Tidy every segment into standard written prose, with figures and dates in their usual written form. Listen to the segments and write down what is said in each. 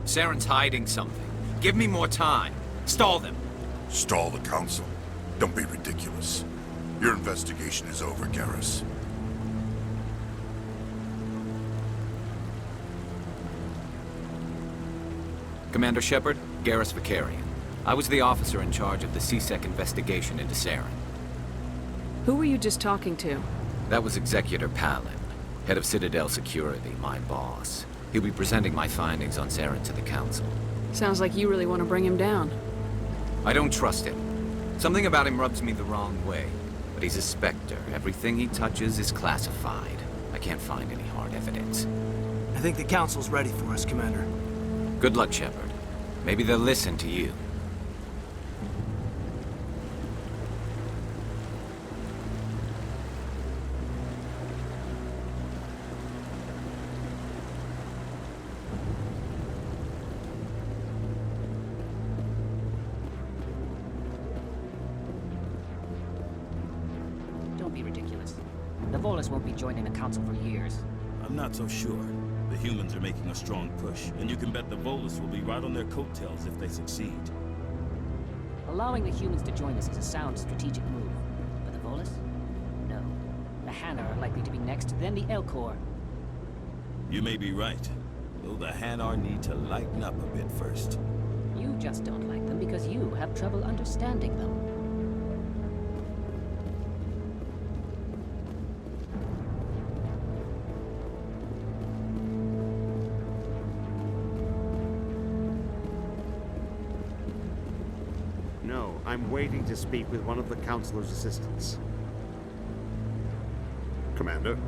Saren's hiding something. Give me more time. Stall them. Stall the Council? Don't be ridiculous. Your investigation is over, Garrus. Commander Shepperd, Garrus Vicarian. I was the officer in charge of the CSEC investigation into Saren. Who were you just talking to? That was Executor Palin, head of Citadel Security, my boss. He'll be presenting my findings on Saren to the Council. Sounds like you really want to bring him down. I don't trust him. Something about him rubs me the wrong way. But he's a Spectre. Everything he touches is classified. I can't find any hard evidence. I think the Council's ready for us, Commander. Good luck, Shepperd. Maybe they'll listen to you. Don't be ridiculous. The Volus won't be joining the Council for years. I'm not so sure. The humans are making a strong push, and you can bet the Volus will be right on their coattails if they succeed. Allowing the humans to join us is a sound strategic move. But the Volus? No. The Hanar are likely to be next, then the Elcor. You may be right, though the Hanar need to lighten up a bit first. You just don't like them because you have trouble understanding them. No, I'm waiting to speak with one of the Councilor's assistants. Commander?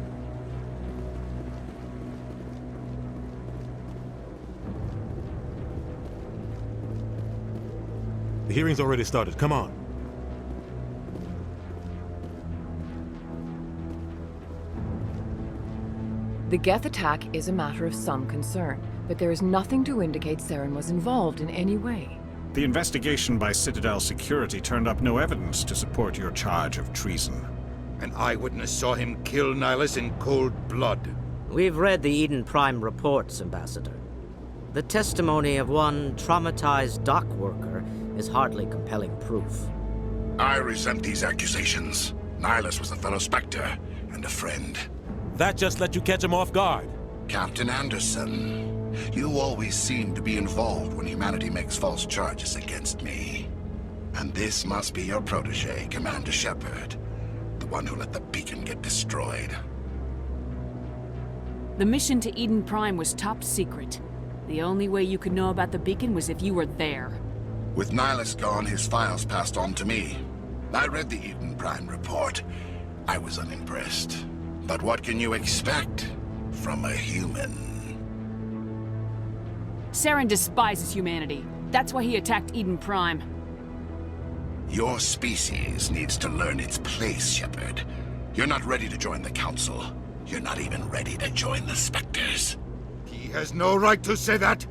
The hearing's already started. Come on. The Geth attack is a matter of some concern, but there is nothing to indicate Saren was involved in any way. The investigation by Citadel Security turned up no evidence to support your charge of treason. An eyewitness saw him kill Nihilus in cold blood. We've read the Eden Prime reports, Ambassador. The testimony of one traumatized dock worker is hardly compelling proof. I resent these accusations. Nihilus was a fellow Spectre and a friend. That just let you catch him off guard. Captain Anderson, you always seem to be involved when humanity makes false charges against me. And this must be your protege, Commander Shepperd, the one who let the beacon get destroyed. The mission to Eden Prime was top secret. The only way you could know about the beacon was if you were there. With Nihilus gone, his files passed on to me. I read the Eden Prime report. I was unimpressed. But what can you expect from a human? Saren despises humanity. That's why he attacked Eden Prime. Your species needs to learn its place, Shepperd. You're not ready to join the Council. You're not even ready to join the Spectres. He has no right to say that.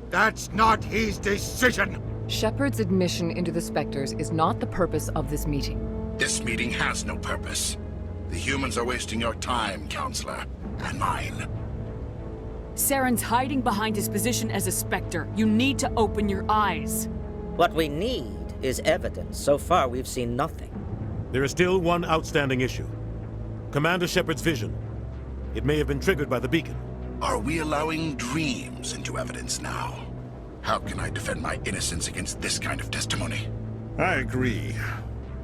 That's not his decision. Shepperd's admission into the Spectres is not the purpose of this meeting. This meeting has no purpose. The humans are wasting your time, Counselor, and mine. Saren's hiding behind his position as a Spectre. You need to open your eyes. What we need is evidence. So far, we've seen nothing. There is still one outstanding issue. Commander Shepperd's vision. It may have been triggered by the beacon. Are we allowing dreams into evidence now? How can I defend my innocence against this kind of testimony? I agree.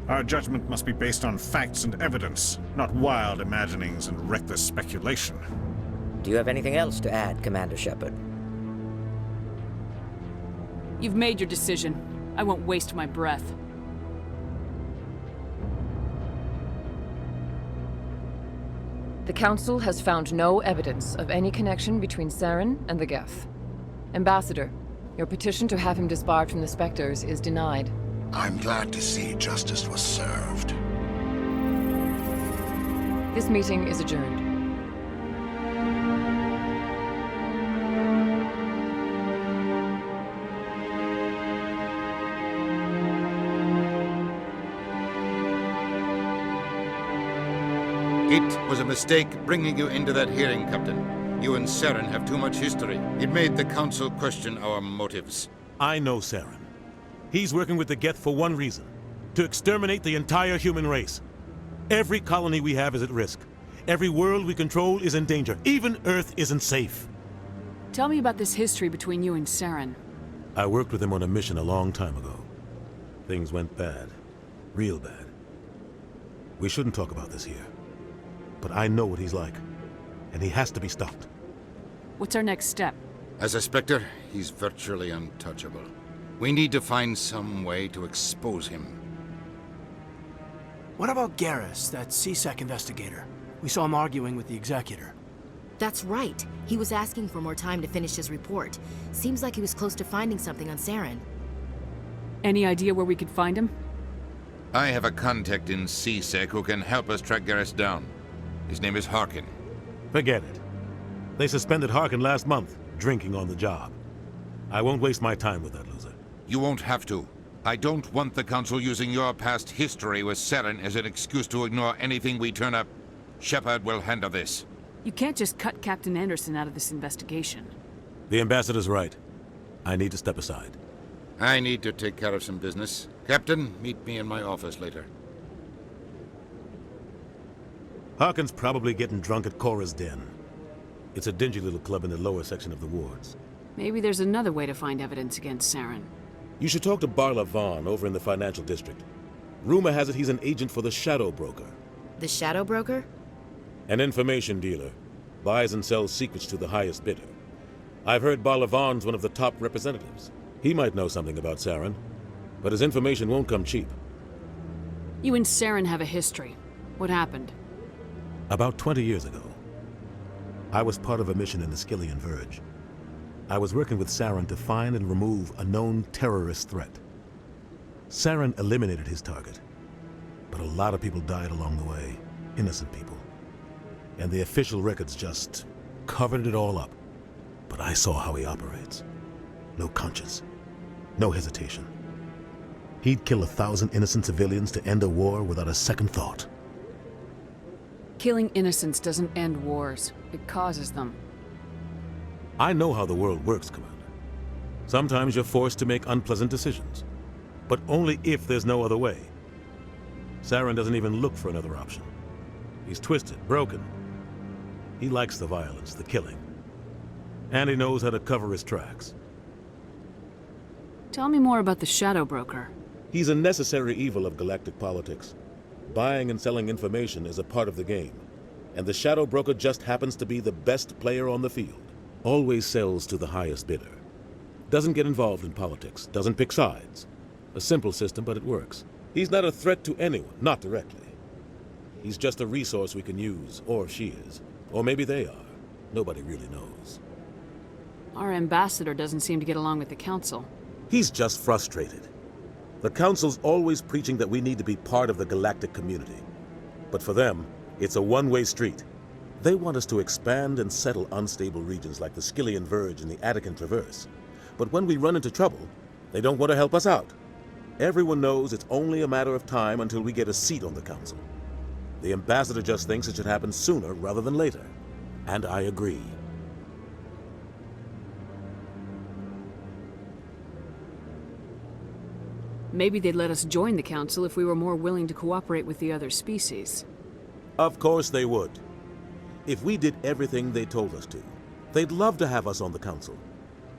Our judgment must be based on facts and evidence, not wild imaginings and reckless speculation. Do you have anything else to add, Commander Shepperd? You've made your decision. I won't waste my breath. The Council has found no evidence of any connection between Saren and the Geth. Ambassador, your petition to have him disbarred from the Spectres is denied. I'm glad to see justice was served. This meeting is adjourned. It was a mistake bringing you into that hearing, Captain. You and Saren have too much history. It made the Council question our motives. I know Saren. He's working with the Geth for one reason: to exterminate the entire human race. Every colony we have is at risk. Every world we control is in danger. Even Earth isn't safe. Tell me about this history between you and Saren. I worked with him on a mission a long time ago. Things went bad. Real bad. We shouldn't talk about this here. But I know what he's like. And he has to be stopped. What's our next step? As a Spectre, he's virtually untouchable. We need to find some way to expose him. What about Garrus, that CSEC investigator? We saw him arguing with the Executor. That's right. He was asking for more time to finish his report. Seems like he was close to finding something on Saren. Any idea where we could find him? I have a contact in CSEC who can help us track Garrus down. His name is Harkin. Forget it. They suspended Harkin last month, drinking on the job. I won't waste my time with that loser. You won't have to. I don't want the Council using your past history with Saren as an excuse to ignore anything we turn up. Shepperd will handle this. You can't just cut Captain Anderson out of this investigation. The Ambassador's right. I need to step aside. I need to take care of some business. Captain, meet me in my office later. Harkin's probably getting drunk at Cora's Den. It's a dingy little club in the lower section of the wards. Maybe there's another way to find evidence against Saren. You should talk to Barla Vaughn over in the financial district. Rumor has it he's an agent for the Shadow Broker. The Shadow Broker? An information dealer. Buys and sells secrets to the highest bidder. I've heard Barla Vaughn's one of the top representatives. He might know something about Saren, but his information won't come cheap. You and Saren have a history. What happened? About 20 years ago, I was part of a mission in the Skillian Verge. I was working with Saren to find and remove a known terrorist threat. Saren eliminated his target, but a lot of people died along the way, innocent people. And the official records just covered it all up. But I saw how he operates. No conscience, no hesitation. He'd kill 1,000 innocent civilians to end a war without a second thought. Killing innocents doesn't end wars. It causes them. I know how the world works, Commander. Sometimes you're forced to make unpleasant decisions, but only if there's no other way. Saren doesn't even look for another option. He's twisted, broken. He likes the violence, the killing. And he knows how to cover his tracks. Tell me more about the Shadow Broker. He's a necessary evil of galactic politics. Buying and selling information is a part of the game, and the Shadow Broker just happens to be the best player on the field. Always sells to the highest bidder. Doesn't get involved in politics, doesn't pick sides. A simple system, but it works. He's not a threat to anyone, not directly. He's just a resource we can use, or she is. Or maybe they are. Nobody really knows. Our ambassador doesn't seem to get along with the Council. He's just frustrated. The Council's always preaching that we need to be part of the galactic community. But for them, it's a one-way street. They want us to expand and settle unstable regions like the Skillian Verge and the Attican Traverse. But when we run into trouble, they don't want to help us out. Everyone knows it's only a matter of time until we get a seat on the Council. The Ambassador just thinks it should happen sooner rather than later. And I agree. Maybe they'd let us join the Council if we were more willing to cooperate with the other species. Of course they would. If we did everything they told us to, they'd love to have us on the Council.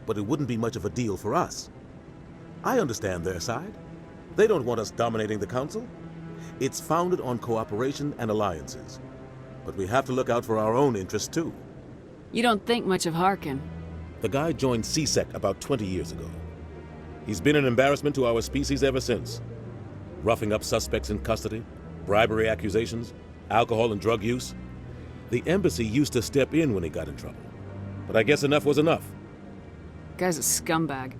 But it wouldn't be much of a deal for us. I understand their side. They don't want us dominating the Council. It's founded on cooperation and alliances. But we have to look out for our own interests too. You don't think much of Harkin. The guy joined CSEC about 20 years ago. He's been an embarrassment to our species ever since. Roughing up suspects in custody, bribery accusations, alcohol and drug use. The embassy used to step in when he got in trouble. But I guess enough was enough. Guy's a scumbag.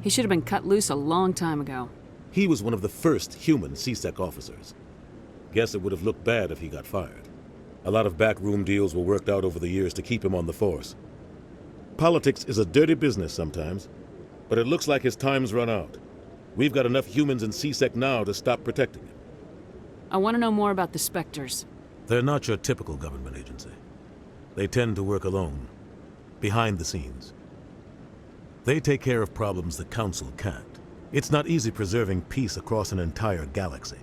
He should have been cut loose a long time ago. He was one of the first human CSEC officers. Guess it would have looked bad if he got fired. A lot of backroom deals were worked out over the years to keep him on the force. Politics is a dirty business sometimes, but it looks like his time's run out. We've got enough humans in CSEC now to stop protecting him. I want to know more about the Spectres. They're not your typical government agency. They tend to work alone, behind the scenes. They take care of problems the Council can't. It's not easy preserving peace across an entire galaxy.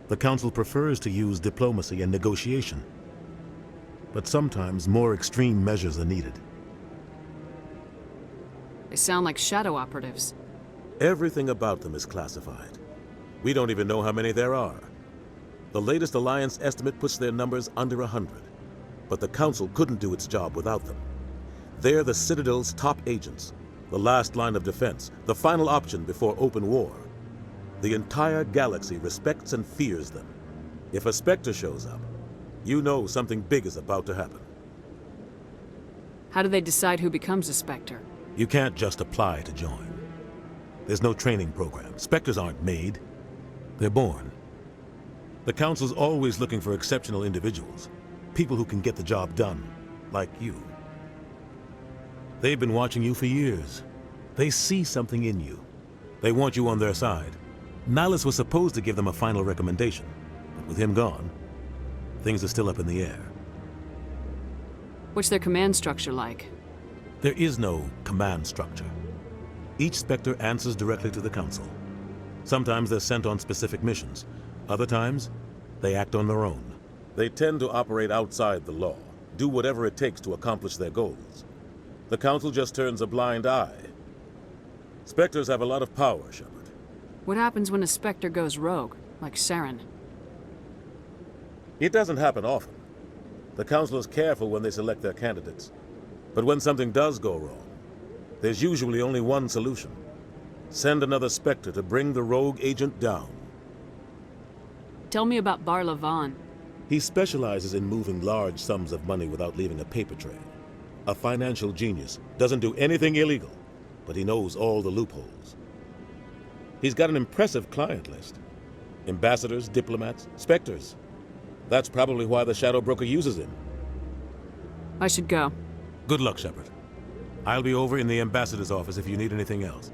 The Council prefers to use diplomacy and negotiation. But sometimes more extreme measures are needed. They sound like shadow operatives. Everything about them is classified. We don't even know how many there are. The latest Alliance estimate puts their numbers under 100. But the Council couldn't do its job without them. They're the Citadel's top agents, the last line of defense, the final option before open war. The entire galaxy respects and fears them. If a Spectre shows up, you know something big is about to happen. How do they decide who becomes a Spectre? You can't just apply to join. There's no training program. Spectres aren't made. They're born. The Council's always looking for exceptional individuals. People who can get the job done, like you. They've been watching you for years. They see something in you. They want you on their side. Nihilus was supposed to give them a final recommendation, but with him gone, things are still up in the air. What's their command structure like? There is no command structure. Each Spectre answers directly to the Council. Sometimes they're sent on specific missions. Other times, they act on their own. They tend to operate outside the law, do whatever it takes to accomplish their goals. The Council just turns a blind eye. Spectres have a lot of power, Shepperd. What happens when a Spectre goes rogue, like Saren? It doesn't happen often. The Council is careful when they select their candidates. But when something does go wrong, there's usually only one solution. Send another Spectre to bring the rogue agent down. Tell me about Bar Lavan. He specializes in moving large sums of money without leaving a paper trail. A financial genius, doesn't do anything illegal, but he knows all the loopholes. He's got an impressive client list. Ambassadors, diplomats, Spectres. That's probably why the Shadow Broker uses him. I should go. Good luck, Shepperd. I'll be over in the Ambassador's office if you need anything else.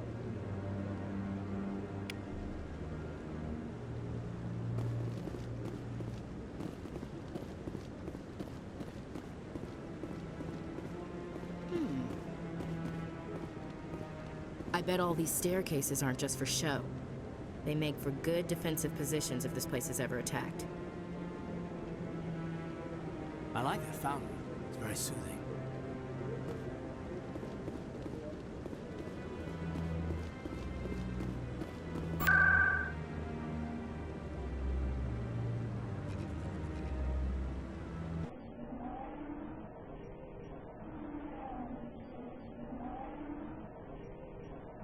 I bet all these staircases aren't just for show. They make for good defensive positions if this place is ever attacked. I like that fountain. It's very soothing.